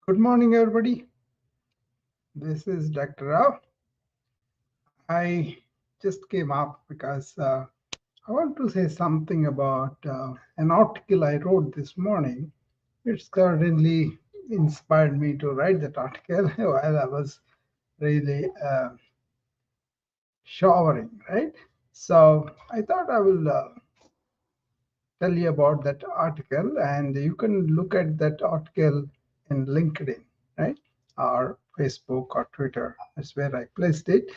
Good morning, everybody. This is Dr. Rao. I just came up because I want to say something about an article I wrote this morning. It certainly inspired me to write that article while I was really showering, right? So I thought I will tell you about that article, and you can look at that article in LinkedIn, right? Or Facebook or Twitter. That's where I placed it.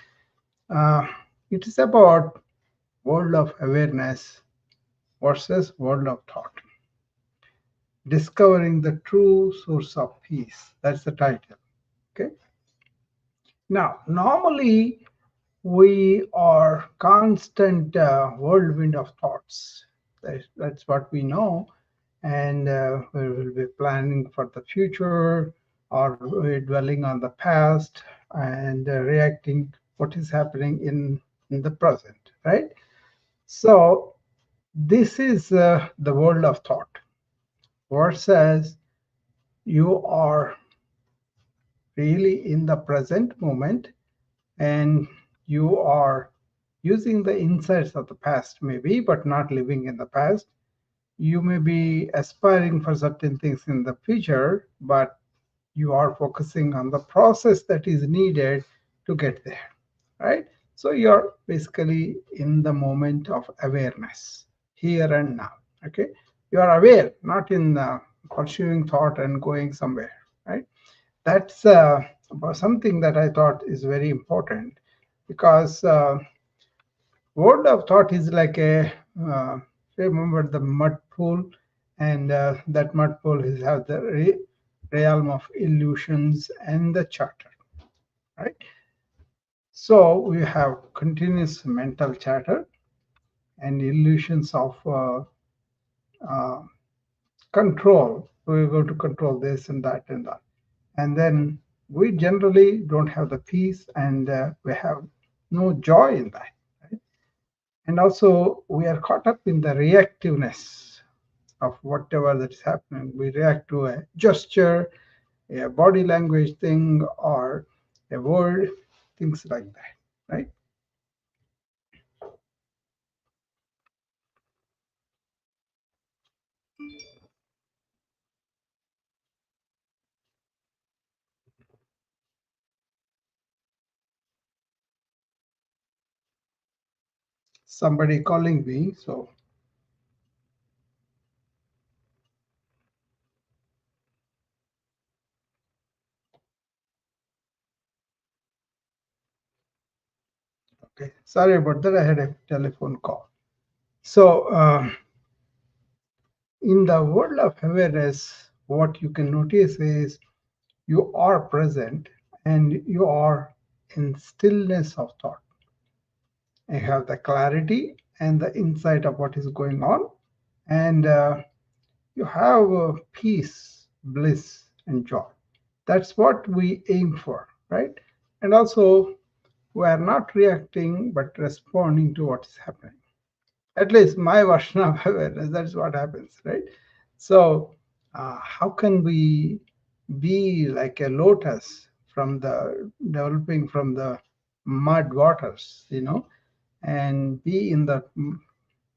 Uh, it is about world of awareness versus world of thought. Discovering the true source of peace. That's the title. Okay. Now, normally we are constant whirlwind of thoughts. That's what we know, and we will be planning for the future, or we're dwelling on the past and reacting what is happening in the present, right? So this is the world of thought versus you are really in the present moment and you are using the insights of the past, maybe, but not living in the past. You may be aspiring for certain things in the future, but you are focusing on the process that is needed to get there, right? So you're basically in the moment of awareness, here and now. Okay, you are aware, not in pursuing thought and going somewhere, right? That's something that I thought is very important because world of thought is like a remember the mud pool, and that mud pool is have the realm of illusions and the chatter, right? So we have continuous mental chatter and illusions of uh, control. We're going to control this and that and that. And then we generally don't have the peace, and we have no joy in that. Right? And also, we are caught up in the reactiveness of whatever that is happening. We react to a gesture, a body language thing, or a word, things like that, right? Somebody calling me, so okay. Sorry about that. I had a telephone call. So, in the world of awareness, what you can notice is you are present and you are in stillness of thought. You have the clarity and the insight of what is going on, and you have peace, bliss, and joy. That's what we aim for, right? And also, we are not reacting but responding to what is happening. At least my version of awareness, that's what happens, right? So, how can we be like a lotus from the developing from the mud waters, and be in the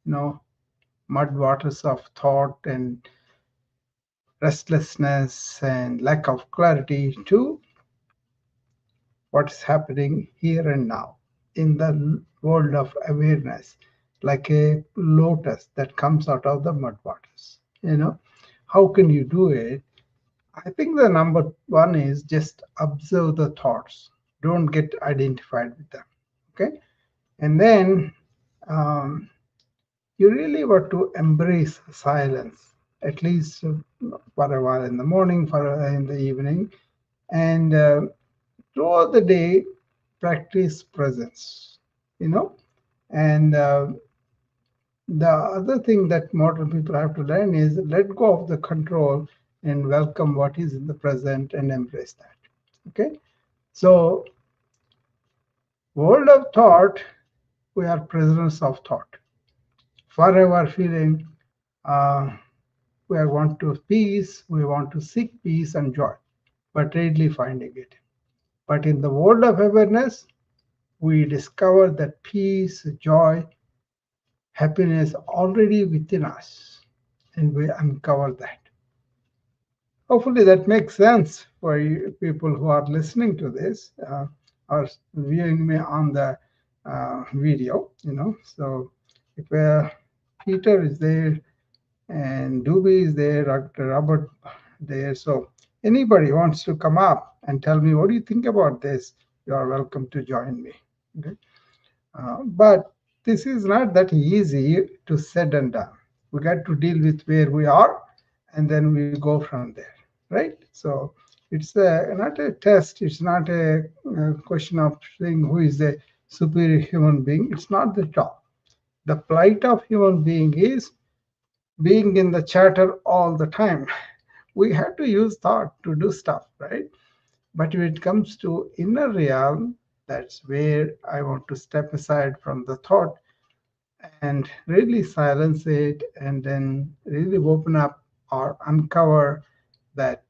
mud waters of thought and restlessness and lack of clarity to what's happening here and now in the world of awareness, like a lotus that comes out of the mud waters. How can you do it? I think the number one is just observe the thoughts. Don't get identified with them. Okay. And then um, you really want to embrace silence, at least for a while in the morning, for in the evening, and throughout the day, practice presence. You know, and the other thing that modern people have to learn is let go of the control and welcome what is in the present and embrace that. Okay, so world of thought, we are prisoners of thought, forever feeling uh, we want to peace, we want to seek peace and joy. but rarely finding it. But in the world of awareness, we discover that peace, joy, happiness already within us, and we uncover that. Hopefully, that makes sense for you, people who are listening to this or viewing me on the video. So if Peter is there and Doobie is there, Dr. Robert there. So anybody wants to come up and tell me what do you think about this, you are welcome to join me. Okay? But this is not that easy to said and done. We got to deal with where we are, and then we go from there, right? So not a test. It's not a question of saying who is the superior human being. It's not the job. The plight of human being is being in the chatter all the time. We have to use thought to do stuff, right? But when it comes to inner realm, that's where I want to step aside from the thought and really silence it and then really open up or uncover that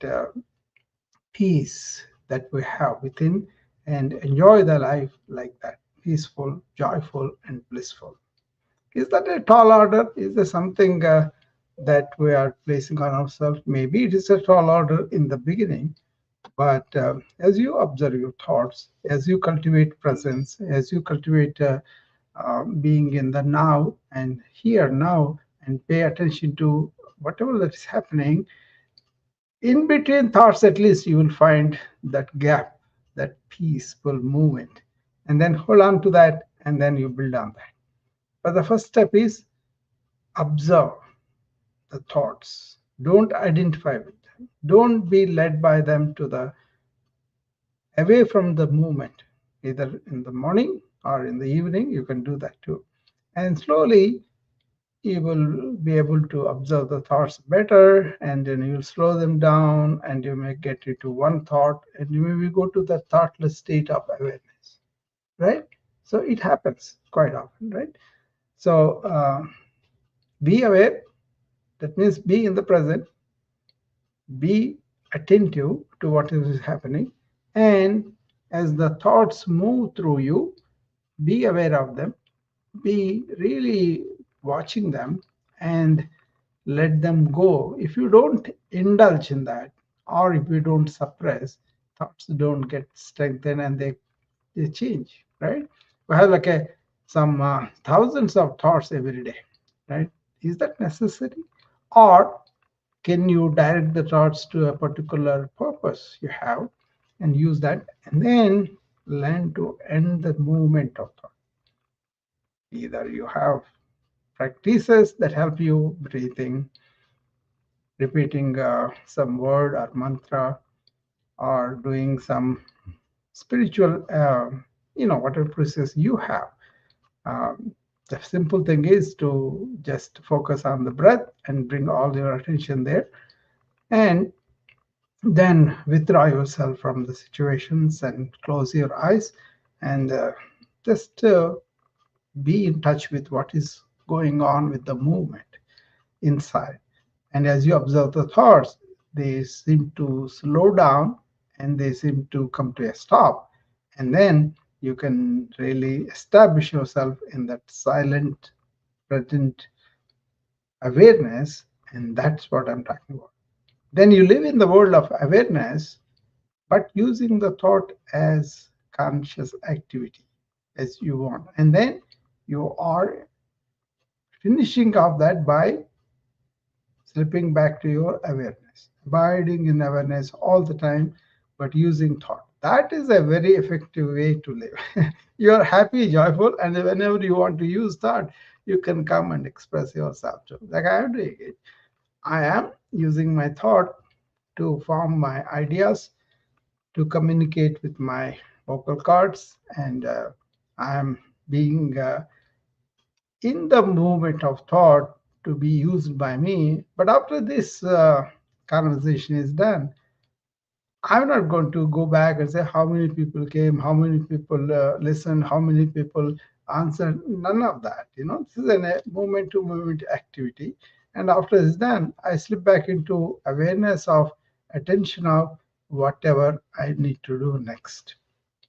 peace that we have within and enjoy the life like that, peaceful, joyful, and blissful. Is that a tall order? Is there something that we are placing on ourselves? Maybe it is a tall order in the beginning, but as you observe your thoughts, as you cultivate presence, as you cultivate being in the now and here now, and pay attention to whatever that is happening, in between thoughts, at least you will find that gap, that peaceful movement, and then hold on to that, and then you build on that. But the first step is observe the thoughts. Don't identify with them. Don't be led by them to the away from the movement, either in the morning or in the evening. You can do that too. And slowly you will be able to observe the thoughts better, and then you'll slow them down, and you may get into one thought, and you maybe go to the thoughtless state of awareness, right? So it happens quite often, right? So be aware. That means be in the present, be attentive to what is happening, and as the thoughts move through you, be aware of them, be really watching them, and let them go. If you don't indulge in that, or if you don't suppress, thoughts don't get strengthened and they change, right? We have like some thousands of thoughts every day, right? Is that necessary? Or can you direct the thoughts to a particular purpose you have and use that, and then learn to end the movement of thought? Either you have practices that help you breathing, repeating some word or mantra, or doing some spiritual, whatever process you have. Um, the simple thing is to just focus on the breath and bring all your attention there, and then withdraw yourself from the situations and close your eyes, and just be in touch with what is going on with the movement inside. And as you observe the thoughts, they seem to slow down and they seem to come to a stop. And then you can really establish yourself in that silent, present awareness. And that's what I'm talking about. Then you live in the world of awareness, but using the thought as conscious activity as you want. And then you are finishing off that by slipping back to your awareness, abiding in awareness all the time, but using thought. That is a very effective way to live. You are happy, joyful, and whenever you want to use thought, you can come and express yourself too. Like I am doing it. I am using my thought to form my ideas, to communicate with my vocal cords, and I am being in the movement of thought to be used by me. But after this conversation is done, I'm not going to go back and say how many people came, how many people listened, how many people answered. None of that. This is a moment to moment activity. And after it's done, I slip back into awareness of attention of whatever I need to do next.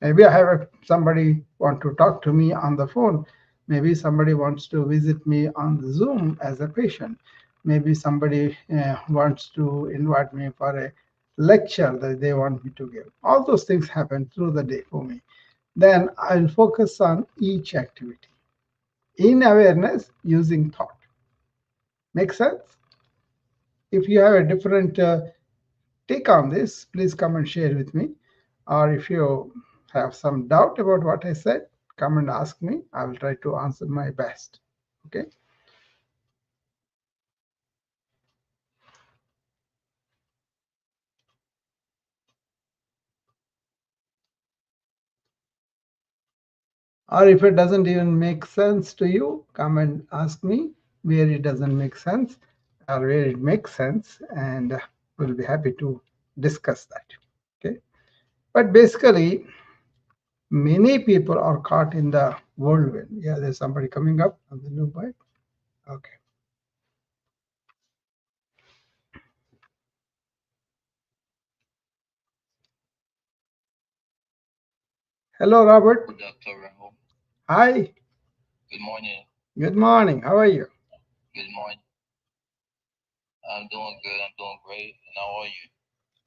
Maybe I have somebody want to talk to me on the phone. Maybe somebody wants to visit me on the Zoom as a patient. Maybe somebody wants to invite me for a lecture that they want me to give. All those things happen through the day for me. Then I'll focus on each activity in awareness using thought. Make sense? If you have a different take on this, please come and share with me. Or if you have some doubt about what I said, come and ask me. I will try to answer my best. Okay. Or if it doesn't even make sense to you, come and ask me where it doesn't make sense or where it makes sense, and we'll be happy to discuss that. Okay. But basically, many people are caught in the whirlwind. Yeah, there's somebody coming up on the new bike. Okay. Hello, Robert. Dr. Rahul. Hi. Good morning. Good morning. How are you? Good morning. I'm doing good. I'm doing great. And how are you?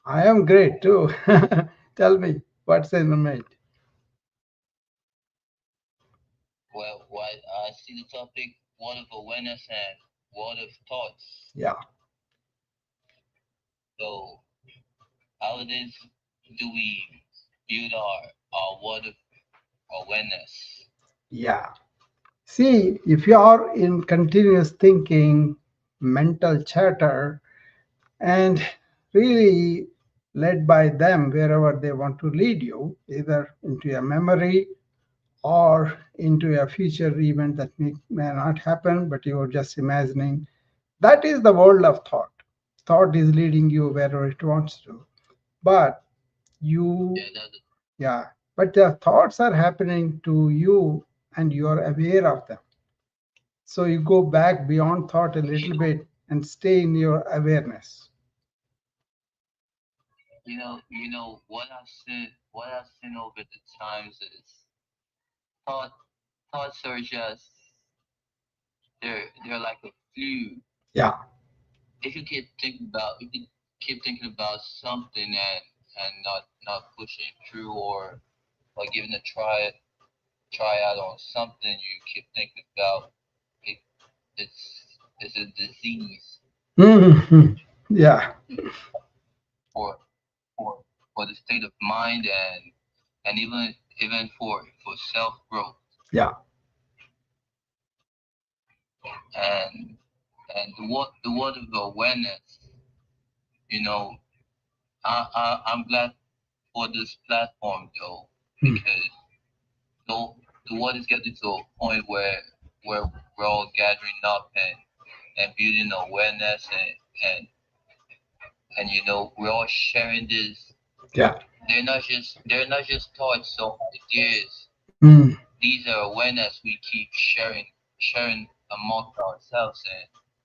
I am great too. Tell me, what's in the mind? Well, what I see the topic, word of awareness and word of thoughts. Yeah, So, how it is do we build our word of awareness? yeah. See, if you are in continuous thinking, mental chatter, and really led by them wherever they want to lead you, either into a memory or into a future event that may not happen, but you are just imagining, that is the world of thought. Thought is leading you wherever it wants to. But you, Yeah, that's yeah, but the thoughts are happening to you and you are aware of them. So you go back beyond thought a you little know, bit and stay in your awareness. what I've seen over the times is thought thoughts are just they're like a flu. Yeah, If you keep thinking about something and not pushing through or giving a try out on something you keep thinking about, it, it's a disease mhm, yeah, for for for the state of mind and even for self growth yeah, and the word of awareness. You know, I'm glad for this platform though, mm, because So the world is getting to a point where we're all gathering up and building awareness and we're all sharing this. yeah, They're not just thoughts or ideas. mm, These are awareness we keep sharing amongst ourselves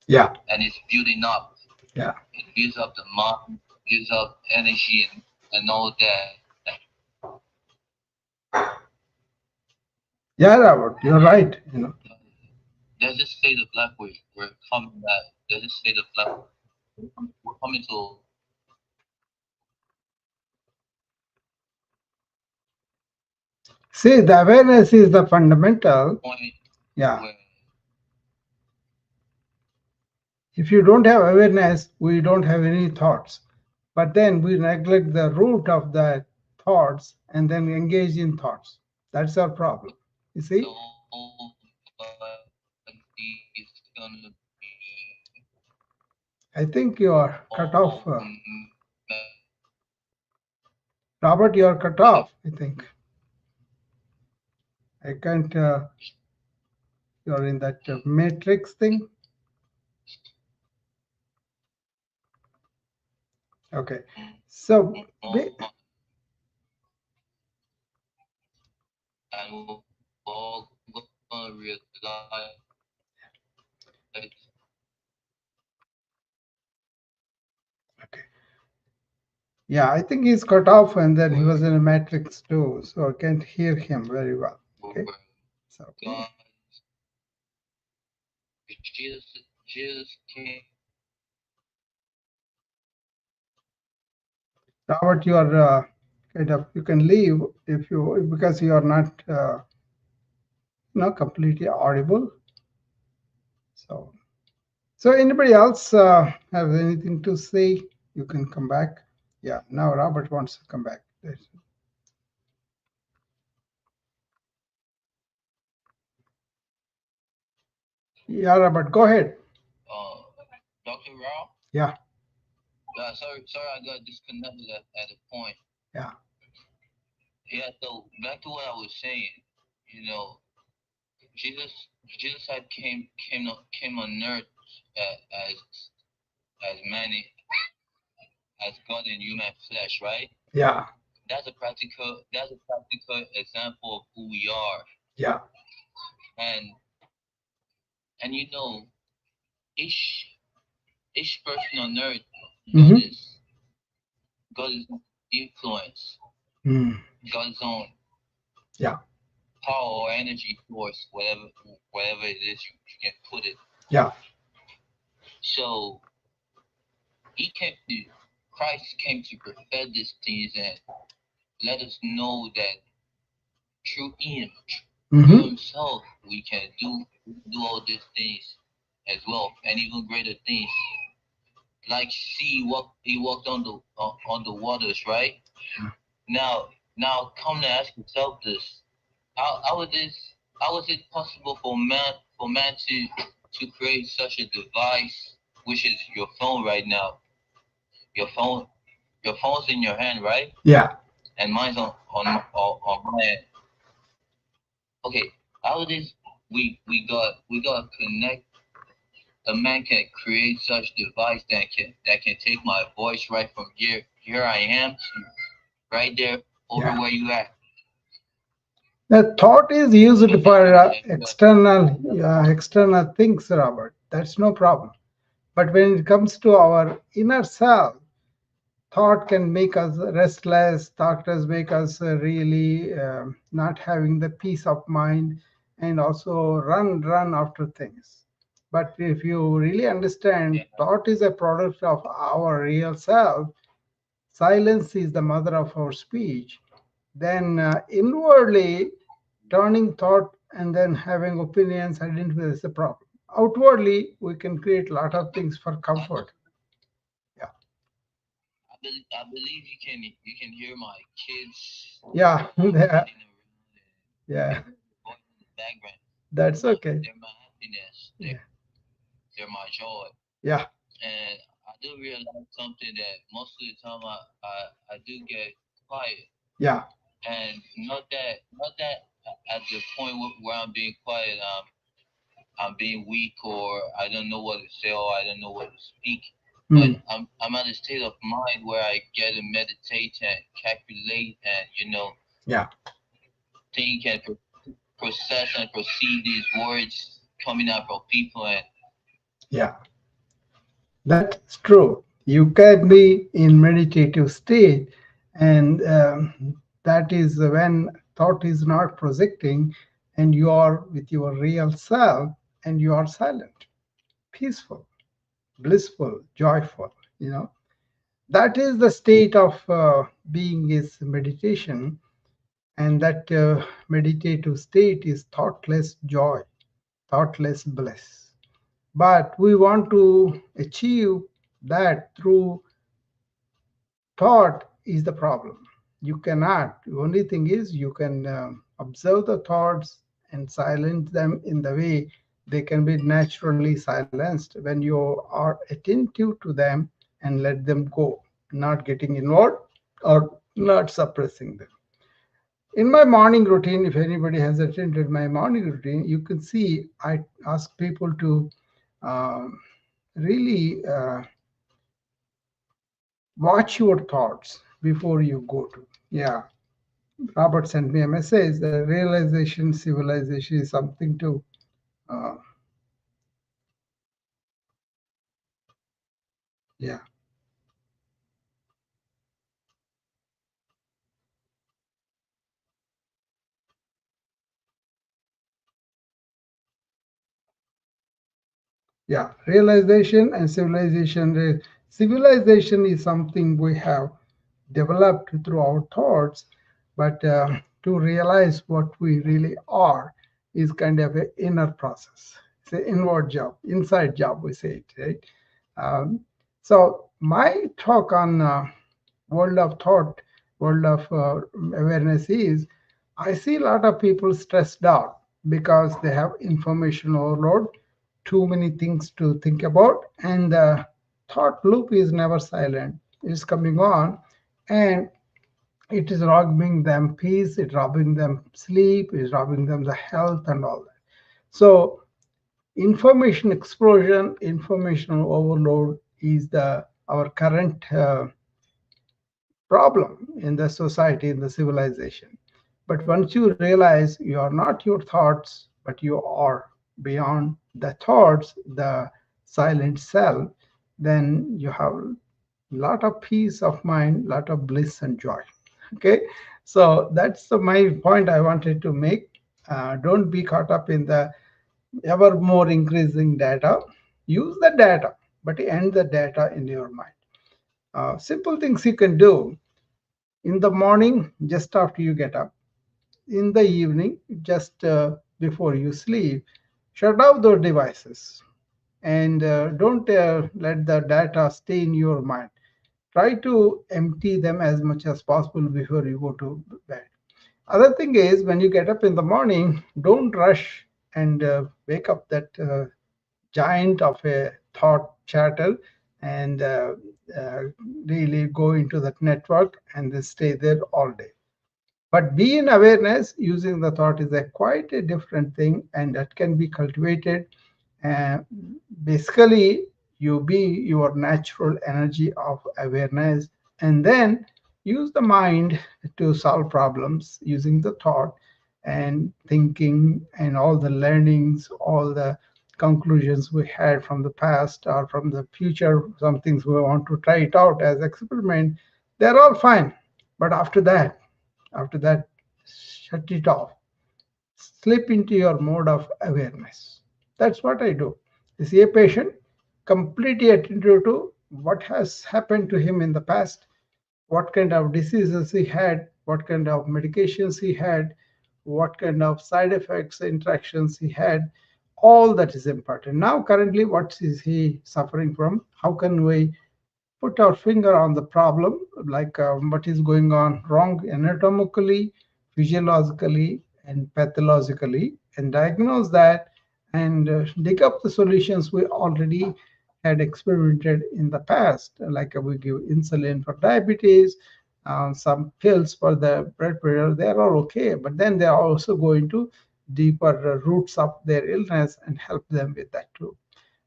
yeah, and it's building up. yeah, It builds up the mind, builds up energy and all that. yeah, Robert, you're And right. there's this state of life where we're coming at. There's this state of life we're coming to a See, the awareness is the fundamental. point Yeah, where if you don't have awareness, we don't have any thoughts. But then we neglect the root of the thoughts and then engage in thoughts. That's our problem. You see, nobody is gonna be I think you are cut all off. Robert, you are cut off, I think. I can't, you're in that matrix thing. Okay. So, and we're all gonna realize okay. Yeah, I think he's cut off and then he was in a matrix too, so I can't hear him very well. Okay. where So God, Jesus came. Robert, you are kind of, you can leave if you, because you are not completely audible. So so anybody else have anything to say? You can come back. Yeah, now Robert wants to come back. Yeah, Robert, go ahead. Dr. Rao. Yeah, Sorry, I got disconnected at a point. yeah. Yeah, so back to what I was saying. You know, Jesus, Jesus had came on earth as man, as God in human flesh, right? Yeah, That's a practical example of who we are. yeah. And you know, each person on earth Mm-hmm. God's influence, Mm. God's own Yeah, power or energy source, whatever it is you can put it. yeah, So he came to Christ came to perfect these things and let us know that through him, through mm-hmm. himself, we can do all these things as well, and even greater things. Like see what he walked on the waters, right? Now come to ask yourself this: how is it possible for man to create such a device, which is your phone right now? Your phone your phone's in your hand, right? Yeah. And mine's on my hand. Okay, how it is we got connect. A man can create such device that can take my voice right from here I am to right there over Yeah. where you at. The thought is So used for imagine external things, Robert. That's no problem. But when it comes to our inner self, thought can make us restless. Thought can make us really not having the peace of mind, and also run after things. But if you really understand, thought is a product of our real self. Silence is the mother of our speech. Then inwardly turning thought and then having opinions, identify is the problem. Outwardly, we can create a lot of things for comfort. Yeah. I believe you can hear my kids. Yeah. Yeah. In the background. That's okay. They're my happiness. Yeah. They're my joy. Yeah. And I do realize something that most of the time I do get quiet. Yeah. And not that at the point where I'm being quiet, I'm being weak or I don't know what to say or I don't know what to speak. But I'm at a state of mind where I get to meditate and calculate and Yeah. think and process and perceive these words coming out from people and Yeah. That's true. You can be in meditative state, and that is when thought is not projecting, and you are with your real self, and you are silent, peaceful, blissful, joyful. That is the state of being is meditation, and that meditative state is thoughtless joy, thoughtless bliss. But we want to achieve that through thought is the problem. You cannot. The only thing is you can observe the thoughts and silence them in the way they can be naturally silenced when you are attentive to them and let them go, not getting involved or not suppressing them. In my morning routine, if anybody has attended my morning routine, you can see I ask people to um, really watch your thoughts before you go to. Yeah, Robert sent me a message. The realization civilization is something to. Uh, yeah. Yeah, realization and civilization. Civilization is something we have developed through our thoughts, but to realize what we really are is kind of an inner process. It's an inward job, inside job, we say it, right? Um, so my talk on world of thought, world of awareness is I see a lot of people stressed out because they have information overload, too many things to think about, and the thought loop is never silent. It's coming on, and it is robbing them peace, it's robbing them sleep, it's robbing them the health and all that. So information explosion, information overload is the our current problem in the society, in the civilization. But once you realize you are not your thoughts, but you are beyond the thoughts, the silent self, then you have a lot of peace of mind, lot of bliss and joy. Okay, so that's my point I wanted to make. Don't be caught up in the ever more increasing data. Use the data, but end the data in your mind. Simple things you can do in the morning, just after you get up, in the evening, just before you sleep, shut off those devices and don't let the data stay in your mind. Try to empty them as much as possible before you go to bed. Other thing is, when you get up in the morning, don't rush and wake up that giant of a thought chatter and uh, really go into that network and then stay there all day. But be in awareness using the thought is a quite a different thing, and that can be cultivated. Uh, Basically, you be your natural energy of awareness, and then use the mind to solve problems using the thought and thinking and all the learnings, all the conclusions we had from the past or from the future, some things we want to try it out as experiment. They're all fine. But after that, shut it off. Slip into your mode of awareness. That's what I do. I see a patient, completely attentive to what has happened to him in the past, what kind of diseases he had, what kind of medications he had, what kind of side effects, interactions he had. All that is important. Now, currently, what is he suffering from? How can we put our finger on the problem, like what is going on wrong anatomically, physiologically, and pathologically, and diagnose that and dig up the solutions we already had experimented in the past, like we give insulin for diabetes, some pills for the blood pressure. They are all okay, but then they are also going to deeper roots of their illness and help them with that too.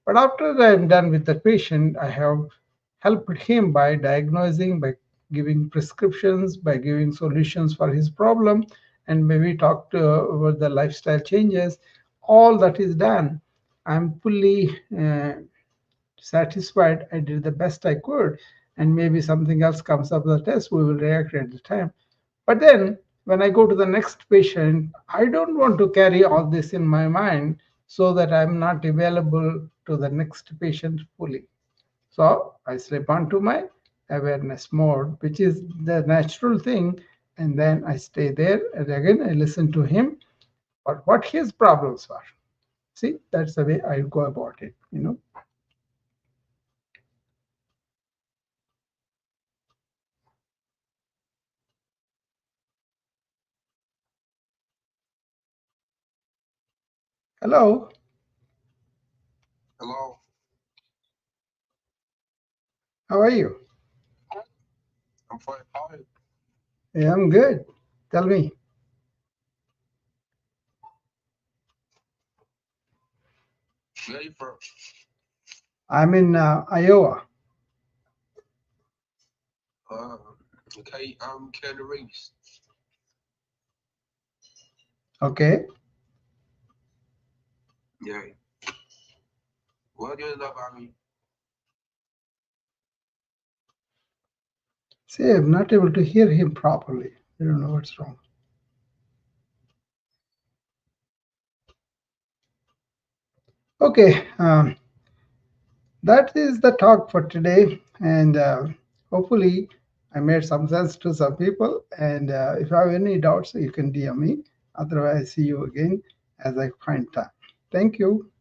But after I'm done with the patient, I have helped him by diagnosing, by giving prescriptions, by giving solutions for his problem, and maybe talk to about the lifestyle changes. All that is done. I'm fully satisfied. I did the best I could, and maybe something else comes up the test. We will react at the time. But then when I go to the next patient, I don't want to carry all this in my mind so that I'm not available to the next patient fully. So I slip onto my awareness mode, which is the natural thing. And then I stay there. And again, I listen to him or what his problems are. See, that's the way I go about it. Hello, Hello, how are you? I'm fine. How are you? Yeah, I'm good. Tell me. Where are you from? I'm in Iowa. Uh, okay, I'm Keanu Reeves. Okay. Yeah. What do you know about me? See, I'm not able to hear him properly. I don't know what's wrong. Okay. that is the talk for today. And hopefully, I made some sense to some people. And if you have any doubts, you can DM me. Otherwise, see you again as I find time. Thank you.